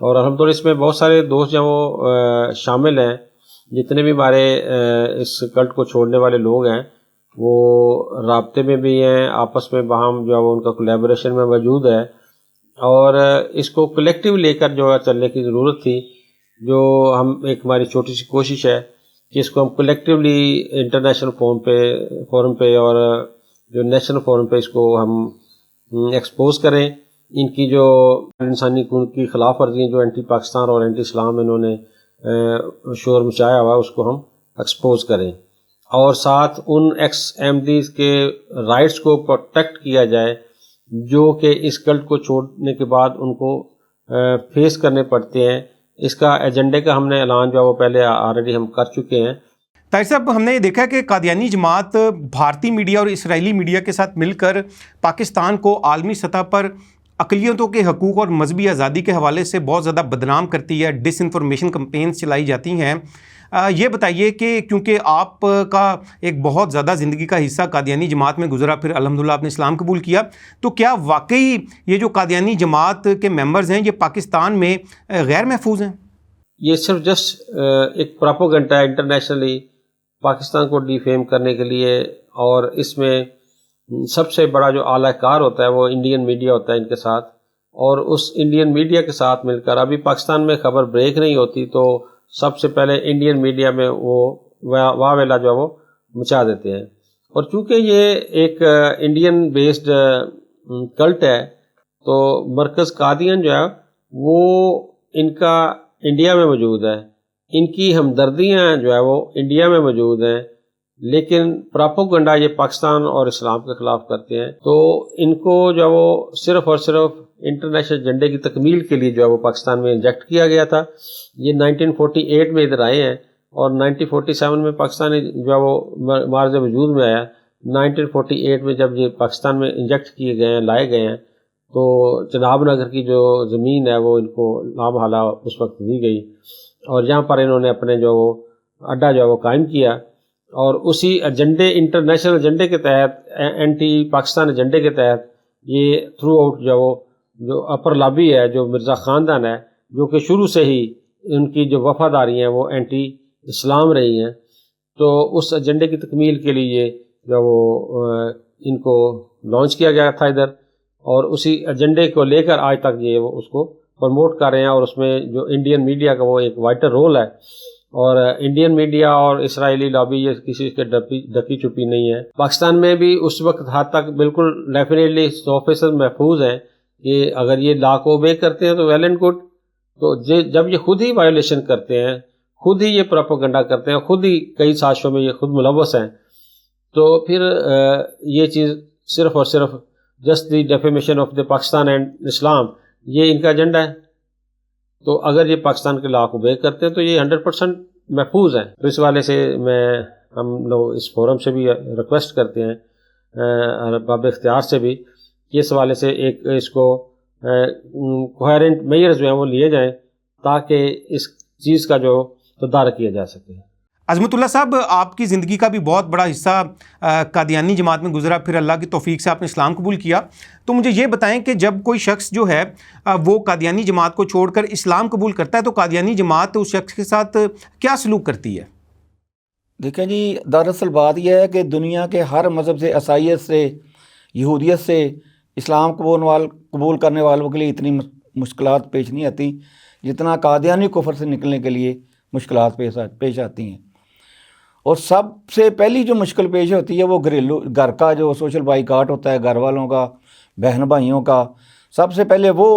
اور الحمدللہ اس میں بہت سارے دوست جو وہ شامل ہیں، جتنے بھی ہمارے اس کلٹ کو چھوڑنے والے لوگ ہیں وہ رابطے میں بھی ہیں، آپس میں باہم جو ہے وہ ان کا کولیبوریشن میں موجود ہے، اور اس کو کلیکٹیو لے کر جو ہے چلنے کی ضرورت تھی، جو ہم ایک ہماری چھوٹی سی کوشش ہے کہ اس کو ہم کلیکٹیولی انٹرنیشنل فورم پہ اور جو نیشنل فورم پہ اس کو ہم ایکسپوز کریں. ان کی جو انسانی خون کی خلاف ورزیاں جو اینٹی پاکستان اور اینٹی اسلام انہوں نے شور مچایا ہوا ہے اس کو ہم ایکسپوز کریں، اور ساتھ ان ایکس ایم ڈیز کے رائٹس کو پروٹیکٹ کیا جائے جو کہ اس کلٹ کو چھوڑنے کے بعد ان کو فیس کرنے پڑتے ہیں. اس کا ایجنڈے کا ہم نے اعلان جو ہے وہ پہلے آلریڈی ہم کر چکے ہیں. طاہر صاحب، ہم نے یہ دیکھا کہ قادیانی جماعت بھارتی میڈیا اور اسرائیلی میڈیا کے ساتھ مل کر پاکستان کو عالمی سطح پر اقلیتوں کے حقوق اور مذہبی آزادی کے حوالے سے بہت زیادہ بدنام کرتی ہے، ڈس انفارمیشن کمپینز چلائی جاتی ہیں. یہ بتائیے کہ کیونکہ آپ کا ایک بہت زیادہ زندگی کا حصہ قادیانی جماعت میں گزرا، پھر الحمدللہ آپ نے اسلام قبول کیا، تو کیا واقعی یہ جو قادیانی جماعت کے ممبرز ہیں یہ پاکستان میں غیر محفوظ ہیں؟ یہ صرف جسٹ ایک پراپوگنڈا ہے انٹرنیشنلی پاکستان کو ڈیفیم کرنے کے لیے، اور اس میں سب سے بڑا جو اعلی کار ہوتا ہے وہ انڈین میڈیا ہوتا ہے ان کے ساتھ، اور اس انڈین میڈیا کے ساتھ مل کر ابھی پاکستان میں خبر بریک نہیں ہوتی تو سب سے پہلے انڈین میڈیا میں وہ واہ ویلا جو ہے وہ مچا دیتے ہیں. اور چونکہ یہ ایک انڈین بیسڈ کلٹ ہے تو مرکز قادیان جو ہے وہ ان کا انڈیا میں موجود ہے، ان کی ہمدردیاں جو ہے وہ انڈیا میں موجود ہیں، لیکن پراپوگنڈا یہ پاکستان اور اسلام کے خلاف کرتے ہیں. تو ان کو جو ہے وہ صرف اور صرف انٹرنیشنل ایجنڈے کی تکمیل کے لیے جو ہے وہ پاکستان میں انجیکٹ کیا گیا تھا. یہ 1948 میں ادھر آئے ہیں اور 1947 میں پاکستان جو ہے وہ معرض وجود میں آیا. 1948 میں جب یہ پاکستان میں انجیکٹ کیے گئے ہیں، لائے گئے ہیں، تو چناب نگر کی جو زمین ہے وہ ان کو لامحالہ اس وقت دی گئی، اور یہاں پر انہوں نے اپنے جو اڈا جو ہے وہ قائم کیا، اور اسی ایجنڈے انٹرنیشنل ایجنڈے کے تحت، اینٹی پاکستان ایجنڈے کے تحت یہ تھرو آؤٹ جو اپر لابی ہے، جو مرزا خاندان ہے، جو کہ شروع سے ہی ان کی جو وفاداری ہیں وہ اینٹی اسلام رہی ہیں، تو اس ایجنڈے کی تکمیل کے لیے جو وہ ان کو لانچ کیا گیا تھا ادھر، اور اسی ایجنڈے کو لے کر آج تک یہ وہ اس کو پروموٹ کر رہے ہیں. اور اس میں جو انڈین میڈیا کا وہ ایک وائٹل رول ہے، اور انڈین میڈیا اور اسرائیلی لابی یہ کسی کے ڈکی چھپی نہیں ہے. پاکستان میں بھی اس وقت حد تک بالکل ڈیفینیٹلی 100% محفوظ ہیں کہ اگر یہ لا کو اوبے کرتے ہیں تو ویل اینڈ گڈ، تو جب یہ خود ہی وائلیشن کرتے ہیں، خود ہی یہ پروپیگنڈا کرتے ہیں، خود ہی کئی سازشوں میں یہ خود ملوث ہیں، تو پھر یہ چیز صرف اور صرف just the defamation of the Pakistan and Islam یہ ان کا ایجنڈا ہے. تو اگر یہ پاکستان کے لا کو اوبے کرتے ہیں تو یہ 100% محفوظ ہیں. تو اس والے سے ہم لوگ اس فورم سے بھی ریکویسٹ کرتے ہیں، باب اختیار سے بھی، کہ اس حوالے سے ایک اس کو کوہیرنٹ میئرز جو ہیں وہ لیے جائیں تاکہ اس چیز کا جو تدارک کیا جا سکے. عظمت اللہ صاحب، آپ کی زندگی کا بھی بہت بڑا حصہ قادیانی جماعت میں گزرا، پھر اللہ کی توفیق سے آپ نے اسلام قبول کیا، تو مجھے یہ بتائیں کہ جب کوئی شخص جو ہے وہ قادیانی جماعت کو چھوڑ کر اسلام قبول کرتا ہے تو قادیانی جماعت اس شخص کے ساتھ کیا سلوک کرتی ہے؟ دیکھیں جی، دراصل بات یہ ہے کہ دنیا کے ہر مذہب سے، عیسائیت سے، یہودیت سے، اسلام قبول کرنے والوں کے لیے اتنی مشکلات پیش نہیں آتی جتنا قادیانی کفر سے نکلنے کے لیے مشکلات پیش آتی ہیں. اور سب سے پہلی جو مشکل پیش ہوتی ہے وہ گھریلو گھر کا جو سوشل بائیکاٹ ہوتا ہے، گھر والوں کا، بہن بھائیوں کا، سب سے پہلے وہ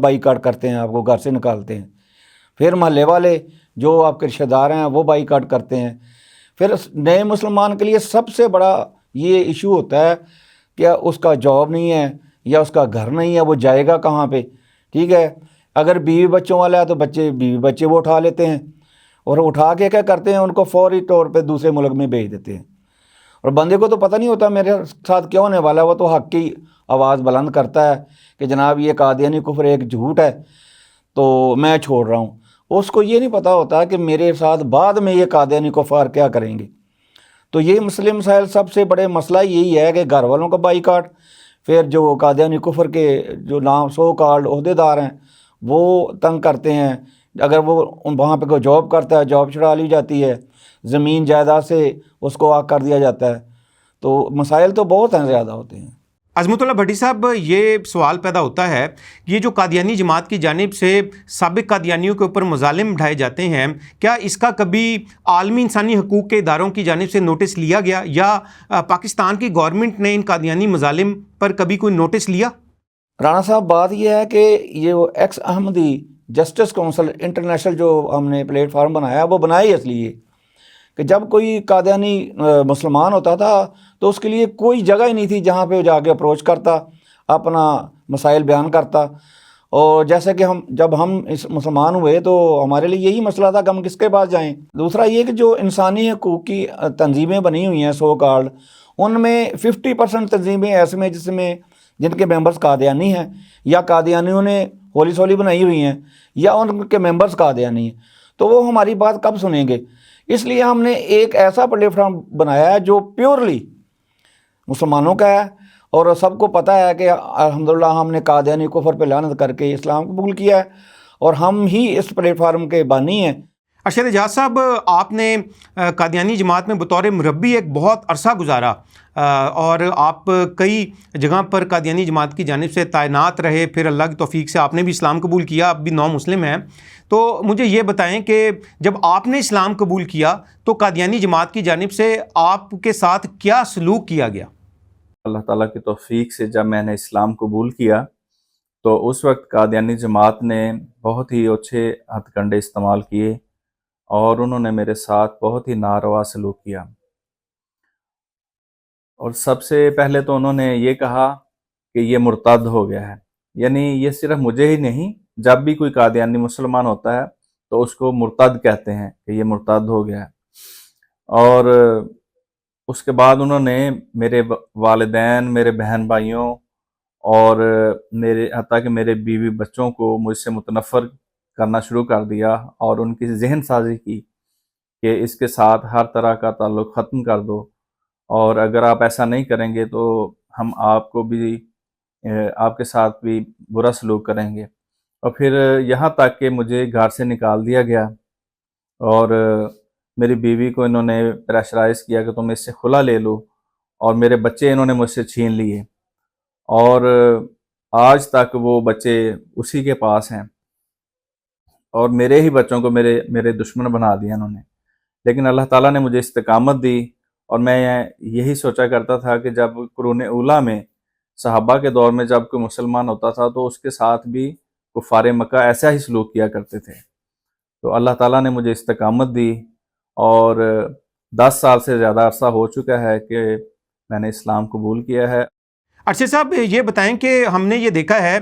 بائیکاٹ کرتے ہیں، آپ کو گھر سے نکالتے ہیں. پھر محلے والے جو آپ کے رشتہ دار ہیں وہ بائیکاٹ کرتے ہیں. پھر نئے مسلمان کے لیے سب سے بڑا یہ ایشو ہوتا ہے کہ اس کا جاب نہیں ہے یا اس کا گھر نہیں ہے، وہ جائے گا کہاں پہ؟ ٹھیک ہے، اگر بیوی بچوں والا ہے تو بیوی بچے وہ اٹھا لیتے ہیں، اور اٹھا کے کیا کرتے ہیں، ان کو فوری طور پہ دوسرے ملک میں بھیج دیتے ہیں. اور بندے کو تو پتہ نہیں ہوتا میرے ساتھ کیا ہونے والا ہے، وہ تو حق کی آواز بلند کرتا ہے کہ جناب یہ قادیانی کفر ایک جھوٹ ہے تو میں چھوڑ رہا ہوں. اس کو یہ نہیں پتہ ہوتا کہ میرے ساتھ بعد میں یہ قادیانی کفار کیا کریں گے. تو یہ مسلم مسائل سب سے بڑے مسئلہ یہی ہے کہ گھر والوں کا بائیکاٹ، پھر جو قادیانی کفر کے جو نام سو کارڈ عہدے دار ہیں وہ تنگ کرتے ہیں. اگر وہ وہاں پہ کوئی جاب کرتا ہے جاب چھڑا لی جاتی ہے, زمین جائیداد سے اس کو آگ کر دیا جاتا ہے. تو مسائل تو بہت ہیں, زیادہ ہوتے ہیں. عظمت اللہ بھٹی صاحب, یہ سوال پیدا ہوتا ہے یہ جو قادیانی جماعت کی جانب سے سابق قادیانیوں کے اوپر مظالم ڈھائے جاتے ہیں, کیا اس کا کبھی عالمی انسانی حقوق کے اداروں کی جانب سے نوٹس لیا گیا, یا پاکستان کی گورنمنٹ نے ان قادیانی مظالم پر کبھی کوئی نوٹس لیا؟ رانا صاحب, بات یہ ہے کہ یہ وہ ایکس احمدی جسٹس کونسل انٹرنیشنل جو ہم نے پلیٹ فارم بنایا, وہ بنایا اس لیے کہ جب کوئی قادیانی مسلمان ہوتا تھا تو اس کے لیے کوئی جگہ ہی نہیں تھی جہاں پہ وہ جا کے اپروچ کرتا, اپنا مسائل بیان کرتا. اور جیسے کہ جب ہم اس مسلمان ہوئے تو ہمارے لیے یہی مسئلہ تھا کہ ہم کس کے پاس جائیں. دوسرا یہ کہ جو انسانی حقوق کی تنظیمیں بنی ہوئی ہیں سو کالڈ, ان میں 50% تنظیمیں ایسے میں جن کے ممبرز قادیانی ہیں, یا قادیانیوں نے ہولی سولی بنائی ہوئی ہیں, یا ان کے ممبرز قادیانی ہیں. تو وہ ہماری بات کب سنیں گے؟ اس لیے ہم نے ایک ایسا پلیٹ فارم بنایا ہے جو پیورلی مسلمانوں کا ہے, اور سب کو پتہ ہے کہ الحمدللہ ہم نے قادیانی کفر پہ لعنت کر کے اسلام قبول کیا ہے, اور ہم ہی اس پلیٹ فارم کے بانی ہیں. ارشد اعجاز صاحب, آپ نے قادیانی جماعت میں بطور مربی ایک بہت عرصہ گزارا, اور آپ کئی جگہ پر قادیانی جماعت کی جانب سے تعینات رہے, پھر اللہ کی توفیق سے آپ نے بھی اسلام قبول کیا, اب بھی نو مسلم ہیں. تو مجھے یہ بتائیں کہ جب آپ نے اسلام قبول کیا تو قادیانی جماعت کی جانب سے آپ کے ساتھ کیا سلوک کیا گیا؟ اللہ تعالیٰ کی توفیق سے جب میں نے اسلام قبول کیا تو اس وقت قادیانی جماعت نے بہت ہی اچھے ہتھ کنڈے استعمال کیے, اور انہوں نے میرے ساتھ بہت ہی ناروا سلوک کیا. اور سب سے پہلے تو انہوں نے یہ کہا کہ یہ مرتد ہو گیا ہے. یعنی یہ صرف مجھے ہی نہیں, جب بھی کوئی قادیانی مسلمان ہوتا ہے تو اس کو مرتد کہتے ہیں کہ یہ مرتد ہو گیا ہے. اور اس کے بعد انہوں نے میرے والدین, میرے بہن بھائیوں, اور حتیٰ کہ میرے بیوی بچوں کو مجھ سے متنفر کرنا شروع کر دیا, اور ان کی ذہن سازی کی کہ اس کے ساتھ ہر طرح کا تعلق ختم کر دو, اور اگر آپ ایسا نہیں کریں گے تو ہم آپ کے ساتھ بھی برا سلوک کریں گے. اور پھر یہاں تک کہ مجھے گھر سے نکال دیا گیا, اور میری بیوی کو انہوں نے پریشرائز کیا کہ تم اس سے خلا لے لو, اور میرے بچے انہوں نے مجھ سے چھین لیے, اور آج تک وہ بچے اسی کے پاس ہیں, اور میرے ہی بچوں کو میرے دشمن بنا دیا انہوں نے. لیکن اللہ تعالیٰ نے مجھے استقامت دی, اور میں یہی سوچا کرتا تھا کہ جب قرون اولیٰ میں صحابہ کے دور میں جب کوئی مسلمان ہوتا تھا تو اس کے ساتھ بھی کفار مکہ ایسا ہی سلوک کیا کرتے تھے. تو اللہ تعالیٰ نے مجھے استقامت دی, اور 10 سال سے زیادہ عرصہ ہو چکا ہے کہ میں نے اسلام قبول کیا ہے. ارشد صاحب, یہ بتائیں کہ ہم نے یہ دیکھا ہے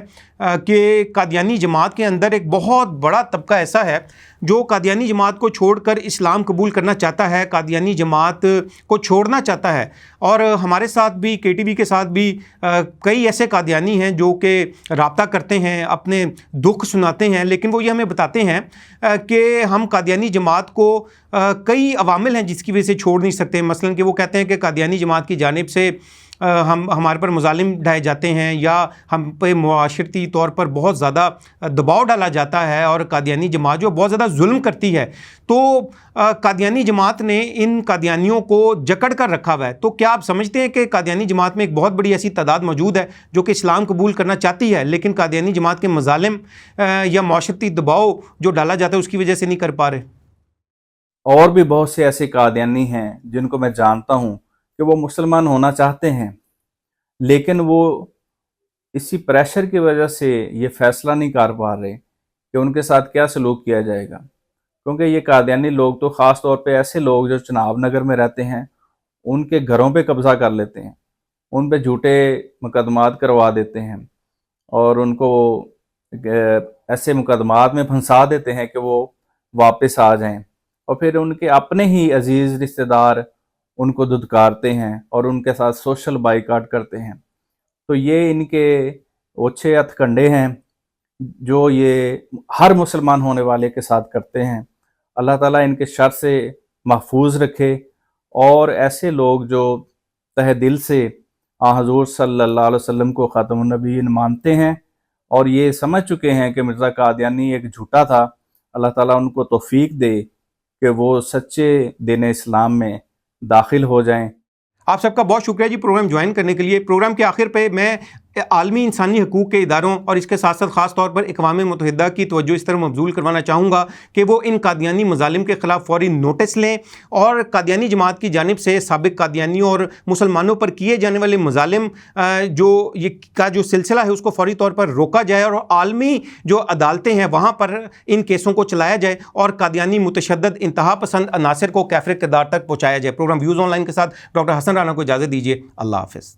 کہ قادیانی جماعت کے اندر ایک بہت بڑا طبقہ ایسا ہے جو قادیانی جماعت کو چھوڑ کر اسلام قبول کرنا چاہتا ہے, قادیانی جماعت کو چھوڑنا چاہتا ہے. اور ہمارے ساتھ بھی KTV کے ساتھ بھی کئی ایسے قادیانی ہیں جو کہ رابطہ کرتے ہیں, اپنے دکھ سناتے ہیں, لیکن وہ یہ ہمیں بتاتے ہیں کہ ہم قادیانی جماعت کو کئی عوامل ہیں جس کی وجہ سے چھوڑ نہیں سکتے. مثلا کہ وہ کہتے ہیں کہ قادیانی جماعت کی جانب سے ہمارے پر مظالم ڈھائے جاتے ہیں, یا ہم پہ معاشرتی طور پر بہت زیادہ دباؤ ڈالا جاتا ہے, اور قادیانی جماعت جو بہت زیادہ ظلم کرتی ہے. تو قادیانی جماعت نے ان قادیانیوں کو جکڑ کر رکھا ہوا ہے. تو کیا آپ سمجھتے ہیں کہ قادیانی جماعت میں ایک بہت بڑی ایسی تعداد موجود ہے جو کہ اسلام قبول کرنا چاہتی ہے, لیکن قادیانی جماعت کے مظالم یا معاشرتی دباؤ جو ڈالا جاتا ہے اس کی وجہ سے نہیں کر پا رہے؟ اور بھی بہت سے ایسے قادیانی ہیں جن کو میں جانتا ہوں کہ وہ مسلمان ہونا چاہتے ہیں, لیکن وہ اسی پریشر کی وجہ سے یہ فیصلہ نہیں کر پا رہے کہ ان کے ساتھ کیا سلوک کیا جائے گا. کیونکہ یہ قادیانی لوگ تو خاص طور پہ ایسے لوگ جو چناب نگر میں رہتے ہیں ان کے گھروں پہ قبضہ کر لیتے ہیں, ان پہ جھوٹے مقدمات کروا دیتے ہیں, اور ان کو ایسے مقدمات میں پھنسا دیتے ہیں کہ وہ واپس آ جائیں, اور پھر ان کے اپنے ہی عزیز رشتہ دار ان کو دھتکارتے ہیں اور ان کے ساتھ سوشل بائیکاٹ کرتے ہیں. تو یہ ان کے اوچھے ہتھ کنڈے ہیں جو یہ ہر مسلمان ہونے والے کے ساتھ کرتے ہیں. اللہ تعالیٰ ان کے شر سے محفوظ رکھے, اور ایسے لوگ جو تہ دل سے حضور صلی اللہ علیہ وسلم کو خاتم النبیین مانتے ہیں اور یہ سمجھ چکے ہیں کہ مرزا قادیانی ایک جھوٹا تھا، اللہ تعالیٰ ان کو توفیق دے کہ وہ سچے دین اسلام میں داخل ہو جائیں۔ آپ سب کا بہت شکریہ جی پروگرام جوائن کرنے کے لیے۔ پروگرام کے آخر پہ میں عالمی انسانی حقوق کے اداروں اور اس کے ساتھ ساتھ خاص طور پر اقوام متحدہ کی توجہ اس طرح مبذول کروانا چاہوں گا کہ وہ ان قادیانی مظالم کے خلاف فوری نوٹس لیں اور قادیانی جماعت کی جانب سے سابق قادیانیوں اور مسلمانوں پر کیے جانے والے مظالم جو سلسلہ ہے اس کو فوری طور پر روکا جائے اور عالمی جو عدالتیں ہیں وہاں پر ان کیسوں کو چلایا جائے اور قادیانی متشدد انتہا پسند عناصر کو کافر کردار تک پہنچایا جائے۔ پروگرام ویوز آن لائن کے ساتھ ڈاکٹر حسن رانا کو اجازت دیجیے، اللہ حافظ۔